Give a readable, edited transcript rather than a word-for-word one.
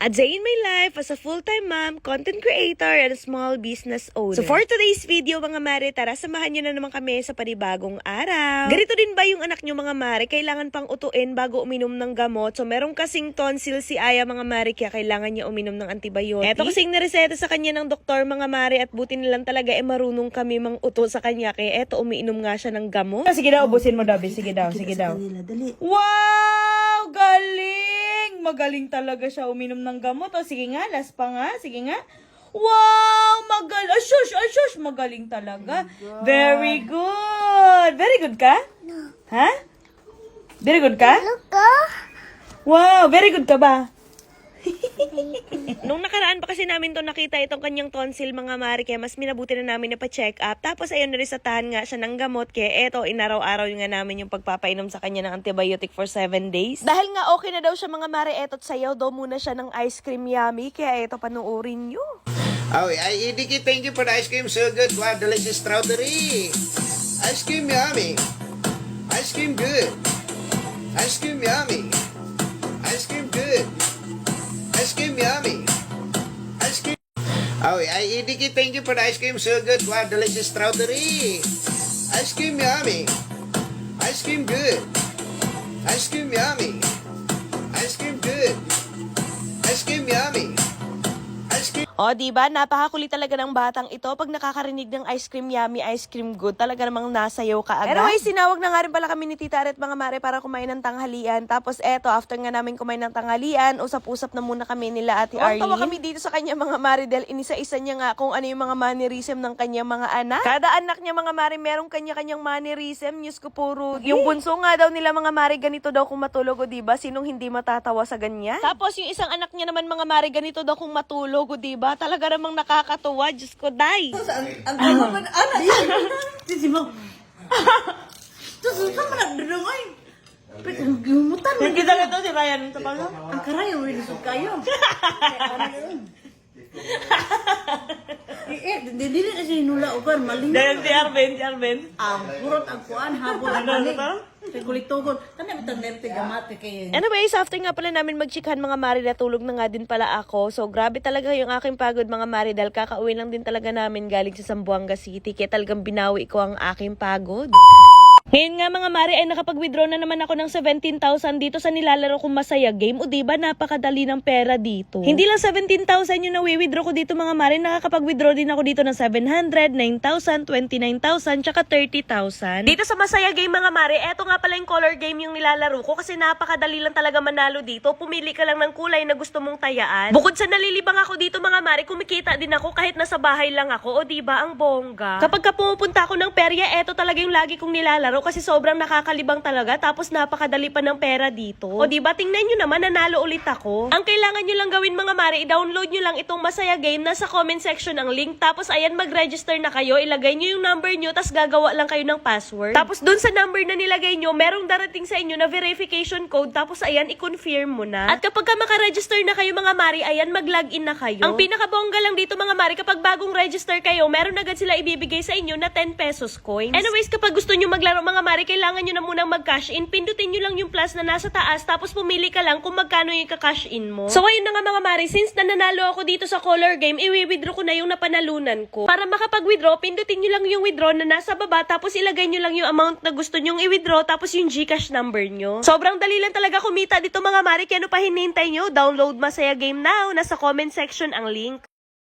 A day in my life as a full-time mom, content creator, and a small business owner. So for today's video mga mare, tara samahan nyo na naman kami sa panibagong araw. Ganito din ba yung anak nyo mga mare? Kailangan pang utuin bago uminom ng gamot. So meron kasing tonsil si Aya mga mare, kaya kailangan niya uminom ng antibiotic. Eto kasing nareseta sa kanya ng doktor mga mare, at buti na lang talaga marunong kami mang uto sa kanya. Kaya eto, umiinom nga siya ng gamot. Sige daw, ubusin mo daw, Sige daw. Dali. Wow! Galing! Magaling talaga siya uminom ng gamot. O, sige nga, last pa nga. Sige nga. Wow! Magaling. Ashush! Magaling talaga. Very good. Very good ka? No. Ha? Very good ka? Look. Wow! Very good ka ba? Nung nakaraan pa kasi namin to nakita itong kanyang tonsil mga mare, kaya mas minabuti na namin na pa-check up. Tapos ayun, narisatahan nga siya ng gamot, kaya eto, inaraw-araw nga namin yung pagpapainom sa kanya ng antibiotic for 7 days. Dahil nga okay na daw siya mga mare, eto't sayaw daw muna siya ng ice cream yummy, kaya eto, panuorin nyo. Oh, Idiki, thank you for the ice cream. So good. Wow, delicious strawberry. Ice cream yummy. Ice cream good. Ice cream yummy. Ice cream good. Ice cream yummy. Ice cream. Oh, Idiki, thank you for the ice cream. So good. Wow, delicious strawberry. Ice cream yummy. Ice cream good. Ice cream yummy. Ice cream good. Ice cream yummy. Ice cream. O, diba? Napakakulit talaga ng batang ito. Pag nakakarinig ng ice cream yummy, ice cream good, talaga namang nasayaw ka agad. Anyway, sinawag na nga rin pala kami ni Tita Aret mga mare para kumain ng tanghalian. Tapos eto, after nga namin kumain ng tanghalian, usap-usap na muna kami nila Ate Arlene. Tawa kami dito sa kanya mga mare dahil inisa-isa niya nga kung ano yung mga mannerism ng kanya mga anak. Kada anak niya mga mare, merong kanya-kanyang mannerism. News ko puro. Yung bunso nga daw nila mga mare, ganito daw kung matulog o diba? Sinong hindi matatawa sa ganyan? Tapos yung isang anak niya naman mga mare, ganito daw kung matulog o diba? Talaga namang nakakatuwa. Diyos ko, day. Ang ano man anak. Sisi mo. Tuso sa man nagdurungay. Gumutan mo. Hindi talaga si Ryan. Ito pa nga. Ang karayo rilisod kayo. Dili na siya hinula uban maling. Dahil si Arben. Ang purot ang kuan habol ang maling. Kuliktogon. Kana bitang nerte gamate kay. Anyways, after nga pala namin magchikahan mga mari, natulog na nga din pala ako. So, grabe talaga yung aking pagod mga mari dahil kakauwi lang din talaga namin galing sa Zamboanga City. Kaya talagang binawi ko ang aking pagod. Ngayon nga mga mari ay nakapag-withdraw na naman ako ng 17,000 dito sa nilalaro kong Masaya Game. O diba, napakadali ng pera dito. Hindi lang 17,000 yung nawi-withdraw ko dito mga mari, nakakapag-withdraw din ako dito ng 700, 9,000, 29,000, tsaka 30,000. Dito sa Masaya Game mga mari, eto nga pala yung color game yung nilalaro ko kasi napakadali lang talaga manalo dito. Pumili ka lang ng kulay na gusto mong tayaan. Bukod sa nalilibang ako dito mga mari, kumikita din ako kahit nasa bahay lang ako. O diba, ang bongga. Kapag ka pumupunta ako ng perya, eto talaga yung lagi kong nilalaro kasi sobrang nakakalibang talaga, tapos napakadali pa ng pera dito. O diba, tingnan nyo naman, nanalo ulit ako. Ang kailangan nyo lang gawin mga mare, i-download nyo lang itong Masaya Game, nasa comment section ang link, tapos ayan, mag-register na kayo, ilagay nyo yung number nyo, tapos gagawa lang kayo ng password. Tapos dun sa number na nilagay nyo, merong darating sa inyo na verification code, tapos ayan, i-confirm mo na. At kapag ka maka-register na kayo mga mare, ayan, mag-login na kayo. Ang pinakabongga lang dito mga mare, kapag bagong register kayo, meron agad sila ibibigay sa inyo na 10 pesos coins. Anyways, kapag gusto nyo maglaro mga mare, kailangan nyo na munang mag-cash in. Pindutin nyo lang yung plus na nasa taas, tapos pumili ka lang kung magkano yung ka-cash in mo. So ayun na nga mga mare, since nananalo ako dito sa color game, i-withdraw ko na yung napanalunan ko. Para makapag-withdraw, pindutin nyo lang yung withdraw na nasa baba, tapos ilagay nyo lang yung amount na gusto nyong i-withdraw, tapos yung GCash number nyo. Sobrang dali lang talaga kumita dito mga mare, kaya ano pa hinihintay nyo? Download Masaya Game now, nasa comment section ang link.